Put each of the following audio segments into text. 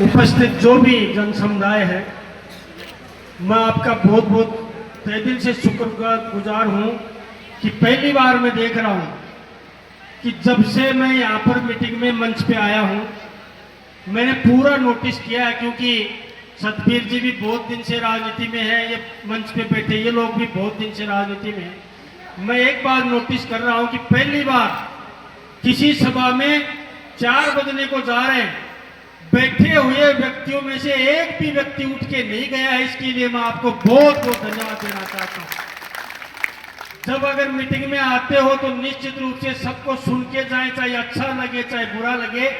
उपस्थित जो भी जन समुदाय है, मैं आपका बहुत बहुत तहे दिल से शुक्रगुजार हूँ कि पहली बार मैं देख रहा हूँ कि जब से मैं यहाँ पर मीटिंग में मंच पे आया हूँ, मैंने पूरा नोटिस किया है, क्योंकि सतबीर जी भी बहुत दिन से राजनीति में है, ये मंच पे बैठे ये लोग भी बहुत दिन से राजनीति में है। मैं एक बार नोटिस कर रहा हूँ कि पहली बार किसी सभा में 4 बजने को जा रहे हैं, बैठे हुए व्यक्तियों में से एक भी व्यक्ति उठ के नहीं गया है। इसके लिए मैं आपको बहुत बहुत धन्यवाद देना चाहता हूँ। जब अगर मीटिंग में आते हो तो निश्चित रूप से सबको सुन के जाए, चाहे अच्छा लगे चाहे बुरा लगे।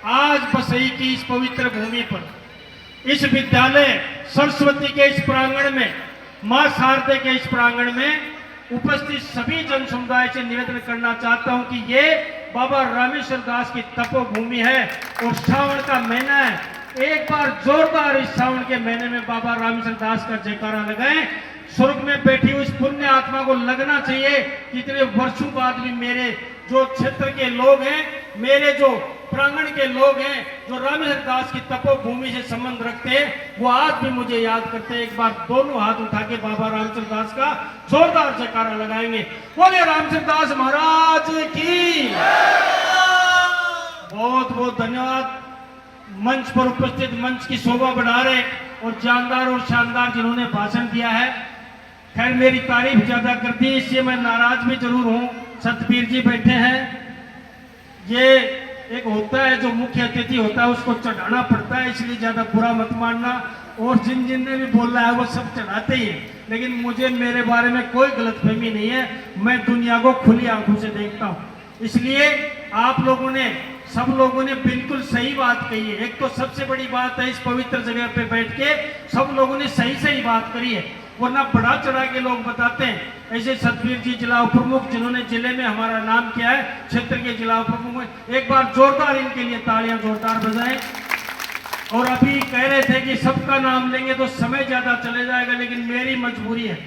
आज बसई की इस पवित्र भूमि पर, इस विद्यालय सरस्वती के इस प्रांगण में, मां शारदे के इस प्रांगण में उपस्थित सभी जन समुदाय से निवेदन करना चाहता हूं कि ये बाबा रामेश्वर दास की तपोभूमि है और श्रावण का महीना है। एक बार जोरदार इस श्रावण के महीने में बाबा रामेश्वर दास का जयकारा लगाएं। स्वर्ग में बैठी हुई इस पुण्य आत्मा को लगना चाहिए कि इतने वर्षों बाद भी मेरे जो क्षेत्र के लोग हैं, मेरे जो प्रांगण के लोग हैं, जो रामेश्वर दास की तपोभूमि से संबंध रखते हैं, वो आज भी मुझे याद करते हैं। एक बार दोनों हाथ उठा के बाबा रामेश्वर दास का जोरदार जयकारा लगाएंगे। बोले रामेश्वर दास महाराज की। बहुत बहुत धन्यवाद। मंच पर उपस्थित, मंच की शोभा बढ़ा रहे और जानदार और शानदार जिन्होंने भाषण दिया है। खैर मेरी तारीफ ज्यादा करती है, इससे मैं नाराज भी जरूर हूँ। सतबीर जी बैठे हैं, ये एक होता है जो मुख्य अतिथि होता है उसको चढ़ाना पड़ता है, इसलिए ज्यादा बुरा मत मानना। और जिन जिन ने भी बोल रहा है वो सब चढ़ाते ही है, लेकिन मुझे मेरे बारे में कोई गलतफहमी नहीं है। मैं दुनिया को खुली आंखों से देखता हूँ, इसलिए आप लोगों ने, सब लोगों ने बिल्कुल सही बात कही है। एक तो सबसे बड़ी बात है, इस पवित्र जगह पे बैठ के सब लोगों ने सही सही बात करी है, वरना बढ़ा चढ़ा के लोग बताते हैं। ऐसे सतबीर जी जिला उपप्रमुख, जिन्होंने जिले में हमारा नाम किया है, क्षेत्र के जिला उपप्रमुख, एक बार जोरदार इनके लिए तालियां जोरदार बजाएं। और अभी कह रहे थे कि सबका नाम लेंगे तो समय ज्यादा चले जाएगा, लेकिन मेरी मजबूरी है,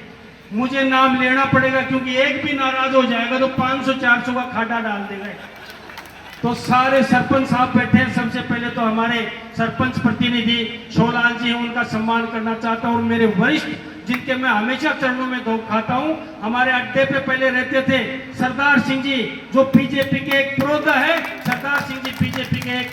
मुझे नाम लेना पड़ेगा, क्योंकि एक भी नाराज हो जाएगा तो 500-400 का खाटा डाल देगा। तो सारे सरपंच साहब बैठे हैं। सबसे पहले तो हमारे सरपंच प्रतिनिधि शोलाल जी हैं, उनका सम्मान करना चाहता हूँ। और मेरे वरिष्ठ, जिनके मैं हमेशा चरणों में धोख खाता हूँ, हमारे अड्डे पे पहले रहते थे सरदार सिंह जी, जो बीजेपी के एक पुरोधा है। सरदार सिंह जी बीजेपी के एक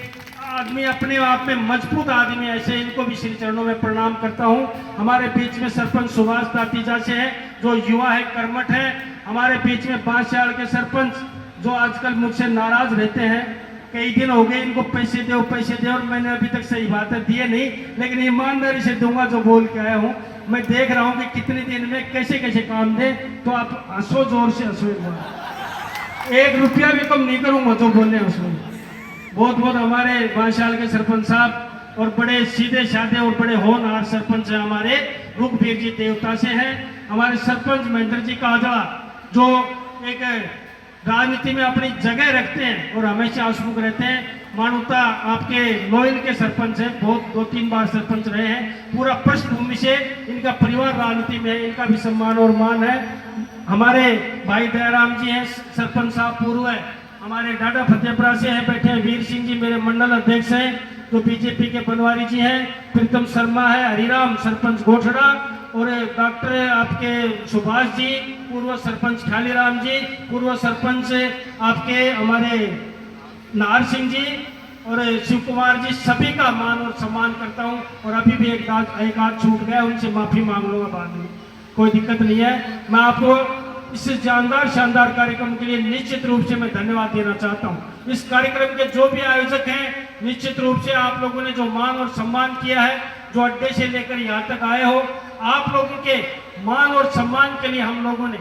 आदमी, अपने आप में मजबूत आदमी, ऐसे इनको भी श्री चरणों में प्रणाम करता हूँ। हमारे बीच में सरपंच सुभाष दातीजा से है, जो युवा है, कर्मठ है। हमारे बीच में बांसशाल के सरपंच, जो आजकल मुझसे नाराज रहते हैं, कई दिन हो गए इनको पैसे दो पैसे दो, और मैंने अभी तक सही बात है दिए नहीं, लेकिन ईमानदारी से दूंगा जो बोल के आया हूँ। मैं देख रहा हूँ कि कितने दिन में कैसे कैसे काम दे, तो आप हंसो, जोर से हंसो। 1 रुपया भी कम नहीं करूंगा जो बोलने उसमें। बहुत बहुत हमारे बांसशाल के सरपंच साहब, और बड़े सीधे साधे और बड़े होनहार सरपंच हैं हमारे, रुखबीर जी देवता से हैं। हमारे सरपंच महेंद्र जी काजड़ा, जो एक राजनीति में अपनी जगह रखते हैं और हमेशा हंसमुख रहते हैं। मानुता आपके लोयल के सरपंच हैं, बहुत 2-3 बार सरपंच रहे हैं। पूरा पृष्ठभूमि से इनका परिवार राजनीति में है, इनका भी सम्मान और मान है। हमारे भाई दयाराम जी हैं, सरपंच साहब पूर्व है। हमारे डाडा फतेहपुरा से हैं, बैठे हैं वीर सिंह जी, मेरे मंडल अध्यक्ष हैं, जो बीजेपी के बनवारी जी हैं। प्रीतम शर्मा है, हरिराम सरपंच गोठड़ा, और डॉक्टर आपके सुभाष जी, पूर्व सरपंच खालीराम जी, पूर्व सरपंच आपके हमारे नाहर सिंह जी और शिव कुमार जी, सभी का मान और सम्मान करता हूं। और अभी भी एक आध छूट गया, उनसे माफी मांग लूंगा बाद में, कोई दिक्कत नहीं है। मैं आपको इस जानदार शानदार कार्यक्रम के लिए निश्चित रूप से मैं धन्यवाद देना चाहता हूं। इस कार्यक्रम के जो भी आयोजक हैं, निश्चित रूप से आप लोगों ने जो मान और सम्मान किया है, जो अड्डे से लेकर यहाँ तक आए हो, आप लोगों के मान और सम्मान के लिए हम लोगों ने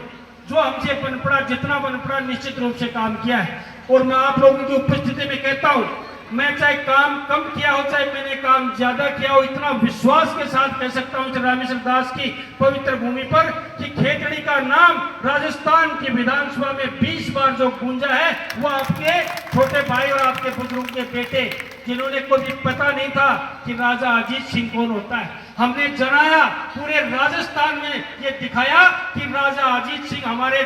जो हमसे बन पड़ा, जितना बन पड़ा, निश्चित रूप से काम किया है। और मैं आप लोगों की उपस्थिति में कहता हूं, मैं चाहे काम कम किया हो, चाहे मैंने काम ज्यादा किया हो, इतना विश्वास के साथ कह सकता हूं रामेश्वर दास की पवित्र भूमि पर कि खेतड़ी का नाम राजस्थान की विधानसभा में 20 बार जो गूंजा है, वो आपके छोटे भाई और आपके बुजुर्ग के बेटे, जिन्होंने कभी पता नहीं था कि राजा अजीत सिंह कौन होता है, हमने जनाया, पूरे राजस्थान में ये दिखाया कि राजा अजीत सिंह हमारे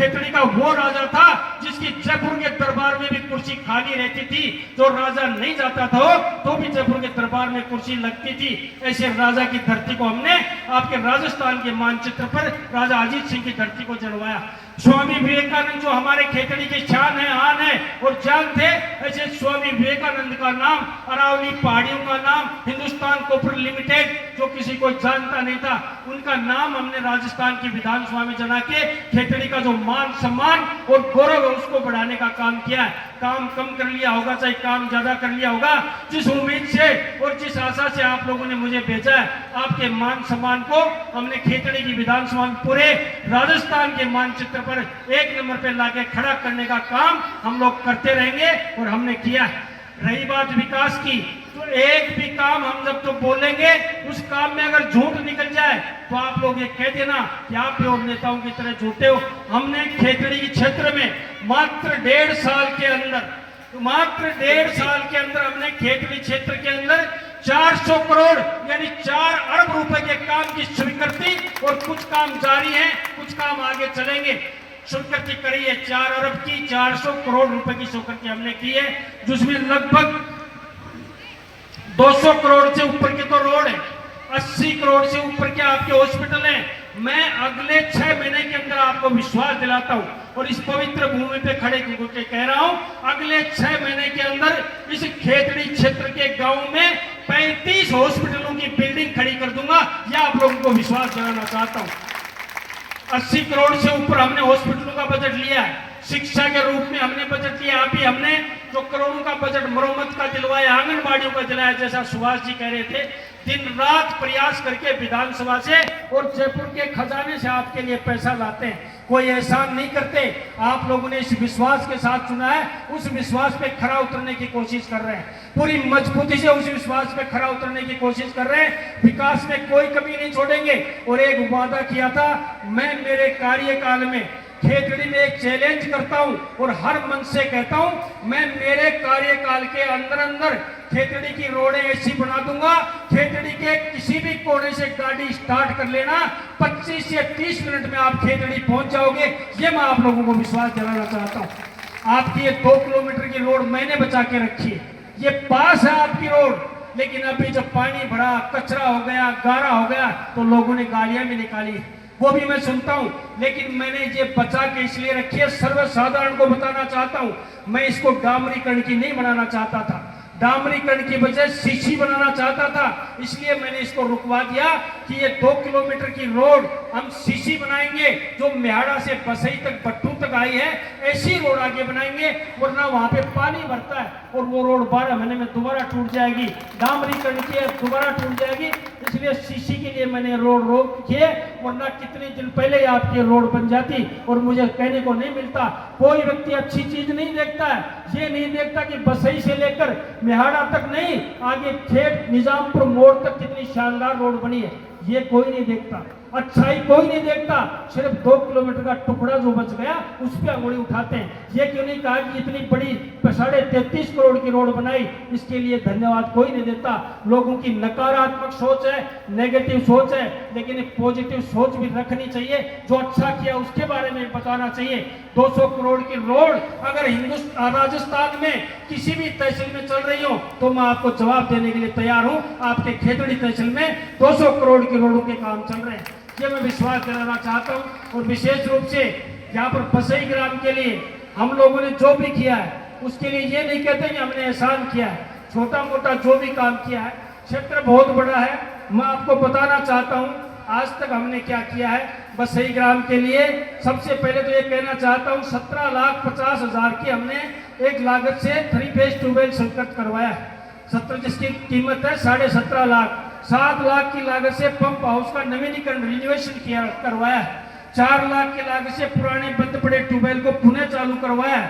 खेतड़ी का वो राजा था जिसकी जयपुर के दरबार में भी कुर्सी खाली रहती थी, जो राजा नहीं जाता था तो भी जयपुर के दरबार में कुर्सी लगती थी। ऐसे राजा की धरती को हमने आपके राजस्थान के मानचित्र पर राजा अजीत सिंह की धरती को जड़वाया। स्वामी विवेकानंद जो हमारे खेतड़ी की शान है, आन है और जान थे, ऐसे स्वामी विवेकानंद का नाम, अरावली पहाड़ियों का नाम, हिंदुस्तान कॉपर लिमिटेड जो किसी को जानता नहीं था, उनका नाम हमने राजस्थान की विधानसभा में जना के खेतड़ी का जो मान सम्मान और गौरव है उसको बढ़ाने का काम किया है। काम कम कर लिया होगा चाहे काम ज्यादा कर लिया होगा, जिस उम्मीद से और जिस आशा से आप लोगों ने मुझे भेजा है, आपके मान सम्मान को हमने खेतड़ी की विधानसभा में पूरे राजस्थान के मानचित्र पर एक नंबर पे लाके खड़ा करने का काम हम लोग करते रहेंगे और हमने किया है। रही बात विकास की, तो एक भी काम हम जब तो बोलेंगे उस काम में अगर झूठ निकल जाए तो आप लोग ये कह देना कि आप भी और नेताओं की तरह झूठे हो। हमने खेतड़ी के क्षेत्र में मात्र 1.5 साल के अंदर, हमने खेतड़ी क्षेत्र के अंदर 400 करोड़ यानी 4 अरब रुपए के काम की स्वीकृति, और कुछ काम जारी है, कुछ काम आगे चलेंगे, स्वीकृति करी है 4 अरब की, 400 करोड़ रुपए की स्वीकृति हमने की है, जिसमें लगभग 200 करोड़ से ऊपर के तो रोड है, 80 करोड़ से ऊपर के आपके हॉस्पिटल हैं। मैं अगले 6 महीने के अंदर आपको विश्वास दिलाता हूं और इस पवित्र भूमि पे खड़े होकर कह रहा हूं, अगले 6 महीने के अंदर इस खेतड़ी क्षेत्र के गांव में 35 हॉस्पिटलों की बिल्डिंग खड़ी कर दूंगा। यह आप लोगों को विश्वास दिलाना चाहता हूं। 80 करोड़ से ऊपर हमने हॉस्पिटलों का बजट लिया है, शिक्षा के रूप में हमने बजट लिया। अभी हमने जो करोड़ों का बजट मरम्मत का दिलवाया, आंगनबाड़ियों का दिलाया, जैसा सुभाष जी कह रहे थे, दिन रात प्रयास करके विधानसभा से और जयपुर के खजाने से आपके लिए पैसा लाते हैं, कोई एहसान नहीं करते। आप लोगों ने इस विश्वास के साथ चुना है, उस विश्वास पे खरा उतरने की कोशिश कर रहे हैं, पूरी मजबूती से उस विश्वास पे खरा उतरने की कोशिश कर रहे हैं। विकास में कोई कमी नहीं छोड़ेंगे। और एक वादा किया था, मैं मेरे कार्यकाल में खेतड़ी में एक चैलेंज करता हूं और हर मन से कहता हूं, मैं मेरे कार्यकाल के अंदर अंदर खेतड़ी की रोडें ऐसी बना दूंगा, खेतड़ी के किसी भी कोने से गाड़ी स्टार्ट कर लेना, 25 से 30 मिनट में आप खेतड़ी पहुंच जाओगे। ये मैं आप लोगों को विश्वास दिलाना चाहता हूं। आपकी ये 2 किलोमीटर की रोड मैंने बचा के रखी है, ये पास है आपकी रोड, लेकिन अभी जब पानी भरा, कचरा हो गया, गारा हो गया, तो लोगों ने गालियां भी निकाली, वो भी मैं सुनता हूं, लेकिन मैंने ये बचा के इसलिए रखी है, सर्वसाधारण को बताना चाहता हूं। मैं इसको डामरीकरण की नहीं बनाना चाहता था, डामरीकरण की बजाय सीसी बनाना चाहता था, इसलिए मैंने इसको रुकवा दिया कि ये 2 किलोमीटर की रोड हम सीसी बनाएंगे, जो मेहाड़ा से बसई तक, भट्टू तक आई है, ऐसी रोड आगे बनाएंगे, वरना वहां पे पानी भरता है और वो रोड 12 महीने में दोबारा टूट जाएगी। डामरीकरण की है, दोबारा टूट जाएगी, इसलिए सीसी के लिए मैंने रोड रोक किए, वरना कितने दिन पहले आपकी रोड बन जाती। और मुझे कहने को नहीं मिलता, कोई व्यक्ति अच्छी चीज नहीं देखता है, ये नहीं देखता कि बसई से लेकर मेहाड़ा तक नहीं, आगे ठेठ निजामपुर मोड़ तक कितनी शानदार रोड बनी है, ये कोई नहीं देखता, अच्छाई कोई नहीं देखता। सिर्फ 2 किलोमीटर का टुकड़ा जो बच गया उस पर अंगुली उठाते हैं। ये क्यों नहीं कहा कि इतनी बड़ी 33.5 करोड़ की रोड बनाई, इसके लिए धन्यवाद कोई नहीं देता। लोगों की नकारात्मक सोच है, नेगेटिव सोच है, लेकिन पॉजिटिव सोच भी रखनी चाहिए, जो अच्छा किया उसके बारे में बताना चाहिए। 200 करोड़ की रोड अगर हिंदुस्तान राजस्थान में किसी भी तहसील में चल रही हो तो मैं आपको जवाब देने के लिए तैयार हूं। आपके खेतड़ी तहसील में 200 करोड़ की रोडों के काम चल रहे हैं, ये मैं विश्वास दिलाना चाहता हूं। और विशेष रूप से यहाँ पर बसई ग्राम के लिए हम लोगों ने जो भी किया है, उसके लिए ये नहीं कहते कि हमने एहसान किया है, छोटा मोटा जो भी काम किया है, क्षेत्र बहुत बड़ा है। मैं आपको बताना चाहता हूँ आज तक हमने क्या किया है बसई ग्राम के लिए। सबसे पहले तो ये कहना चाहता हूँ, 17,50,000 की हमने एक लागत से 3 फेज ट्यूबवेल संकट करवाया है, 17 जिसकी कीमत है 17.5 लाख। 7 लाख की लागत से पंप हाउस का नवीनीकरण रिनोवेशन किया करवाया है। 4 लाख की लागत से पुराने बंद पड़े ट्यूबवेल को पुनः चालू करवाया है।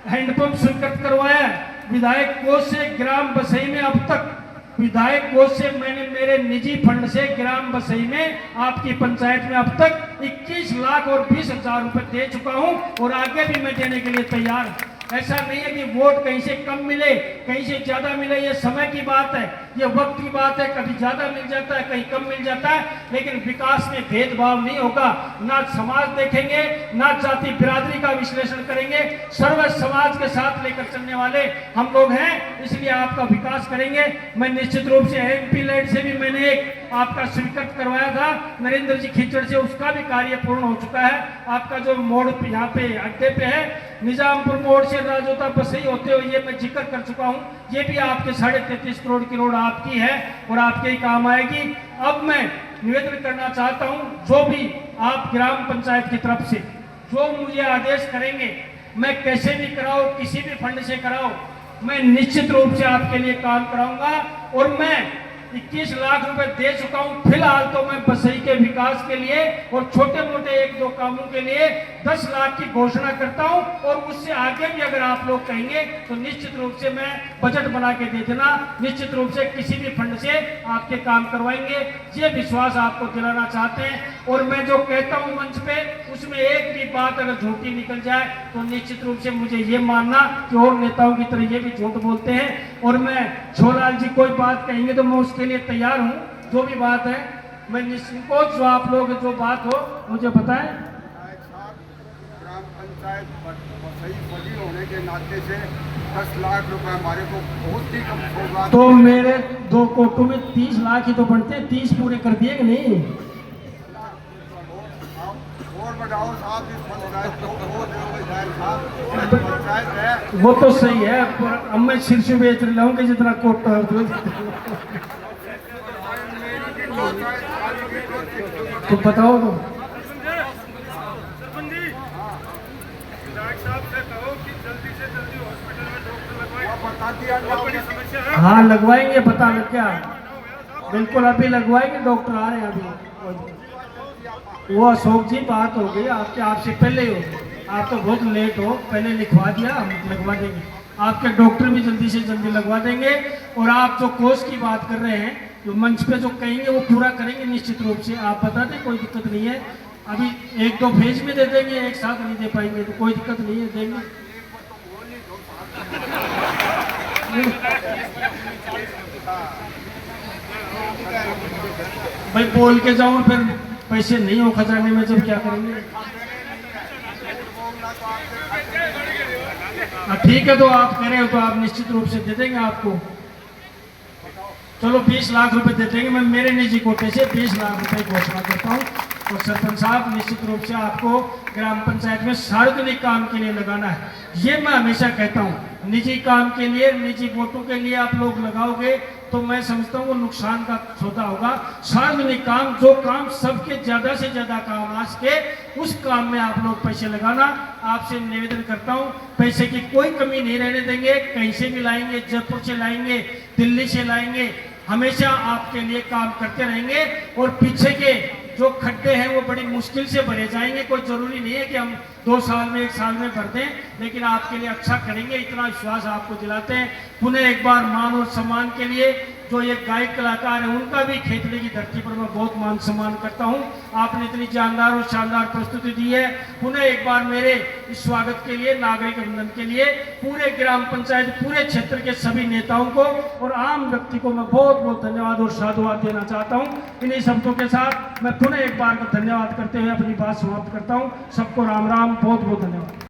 हैंडपंप स्वीकृत करवाया है। विधायक कोष से ग्राम बसई में अब तक, विधायक कोष से मैंने मेरे निजी फंड से ग्राम बसई में आपकी पंचायत में अब तक 21 लाख और 20,000 रुपए दे चुका हूं और आगे भी मैं देने के लिए तैयार हूं। ऐसा नहीं है कि वोट कहीं से कम मिले कहीं से ज्यादा मिले, ये समय की बात है, ये वक्त की बात है, कभी ज्यादा मिल जाता है कहीं कम मिल जाता है, लेकिन विकास में भेदभाव नहीं होगा। ना समाज देखेंगे ना जाति बिरादरी का विश्लेषण करेंगे, सर्व समाज के साथ लेकर चलने वाले हम लोग हैं, इसलिए आपका विकास करेंगे। मैं निश्चित रूप से एमपी लैंड से भी मैंने एक आपका स्वीकृत करवाया था नरेंद्र जी खिचड़ से, उसका भी कार्य पूर्ण हो चुका है। आपका जो मोड़ यहाँ पे अड्डे पे है निजामपुर मोड़ से राजोता बसई होते हुए, ये मैं जिक्र कर चुका हूँ, ये भी आपके 33.5 करोड़ की रोड आपकी है और आपके ही काम आएगी। अब मैं निवेदन करना चाहता हूँ, जो भी आप ग्राम पंचायत की तरफ से जो मुझे आदेश करेंगे, मैं कैसे भी कराओ, किसी भी फंड से कराओ, मैं निश्चित रूप से आपके लिए काम कराऊंगा। और मैं 21 लाख रुपए दे चुका हूं फिलहाल, तो मैं बसई के विकास के लिए और छोटे मोटे 1-2 कामों के लिए 10 लाख की घोषणा करता हूं। और उससे आगे भी अगर आप लोग कहेंगे तो निश्चित रूप से मैं बजट बना के दे देना, निश्चित रूप से किसी भी फंड से आपके काम करवाएंगे, ये विश्वास आपको दिलाना चाहते हैं। और मैं जो कहता हूं मंच पे, उसमें एक भी बात अगर झूठी निकल जाए तो निश्चित रूप से मुझे ये मानना कि और नेताओं की तरह ये भी झूठ बोलते हैं। और मैं छोलाल जी कोई बात कहेंगे तो मैं उसके लिए तैयार हूँ, जो भी बात है मैं निसंकोच, जो आप लोग जो बात हो मुझे बताएं। ग्राम पंचायत बसई बड़ी होने के नाते से 10 लाख रुपए हमारे को बहुत ही कम होगा। तो मेरे 2 कोटों में 30 लाख ही तो बनते हैं, 30 पूरे कर दिए कि नहीं? और बढ़ाओ साहब, इस पंचायत को वो देओगे साहब, पंचायत है वो तो सही है, पर अब मैं सिर से बेच लाऊंगा जितना कोटा है तो बताओ तो। हाँ लगवाएंगे, पता लग गया, बिल्कुल अभी लगवाएंगे, डॉक्टर आ रहे हैं अभी। वो अशोक जी बात हो गई आपके, आपसे पहले हो, आप तो बहुत लेट हो, पहले लिखवा दिया, हम लगवा देंगे, आपके डॉक्टर भी जल्दी से जल्दी लगवा देंगे। और आप जो कोर्स की बात कर रहे हैं, जो मंच पे जो कहेंगे वो पूरा करेंगे निश्चित रूप से, आप बता दें, कोई दिक्कत नहीं है। अभी 1-2 फेज में दे देंगे, एक साथ नहीं दे पाएंगे तो कोई दिक्कत नहीं है, देंगे। भाई बोल के जाऊं फिर पैसे नहीं हो खजाने में, जब क्या करेंगे? ठीक है, तो आप कह रहे हो तो आप निश्चित रूप से दे देंगे आपको। चलो 20 लाख रुपए दे देंगे, मैं मेरे निजी कोटे से 20 लाख रुपए घोषणा करता हूँ। और सरपंच साहब निश्चित रूप से आपको ग्राम पंचायत में सार्वजनिक काम के लिए लगाना है, ये मैं हमेशा कहता हूँ। निजी काम के लिए, निजी वोटों के लिए आप लोग लगाओगे तो मैं समझता हूँ वो नुकसान का सौदा होगा। सार्वजनिक काम, जो काम सबके ज्यादा से ज्यादा काम आ सके, उस काम में आप लोग पैसे लगाना। आपसे निवेदन करता हूँ, पैसे की कोई कमी नहीं रहने देंगे, कहीं से भी लाएंगे, जयपुर से लाएंगे, दिल्ली से लाएंगे, हमेशा आपके लिए काम करते रहेंगे। और पीछे के जो खड्डे हैं वो बड़ी मुश्किल से भरे जाएंगे, कोई जरूरी नहीं है कि हम 2 साल में 1 साल में भर दें, लेकिन आपके लिए अच्छा करेंगे, इतना विश्वास आपको दिलाते हैं। पुनः एक बार मान और सम्मान के लिए जो ये गायक कलाकार हैं, उनका भी खेतड़ी की धरती पर मैं बहुत मान सम्मान करता हूं। आपने इतनी जानदार और शानदार प्रस्तुति दी है। पुनः एक बार मेरे इस स्वागत के लिए, नागरिक अभिनंदन के लिए पूरे ग्राम पंचायत, पूरे क्षेत्र के सभी नेताओं को और आम व्यक्ति को मैं बहुत बहुत धन्यवाद और साधुवाद देना चाहता हूं। इन्हीं शब्दों के साथ मैं पुनः एक बार को धन्यवाद करते हुए अपनी बात समाप्त करता हूं। सबको राम राम, बहुत बहुत धन्यवाद।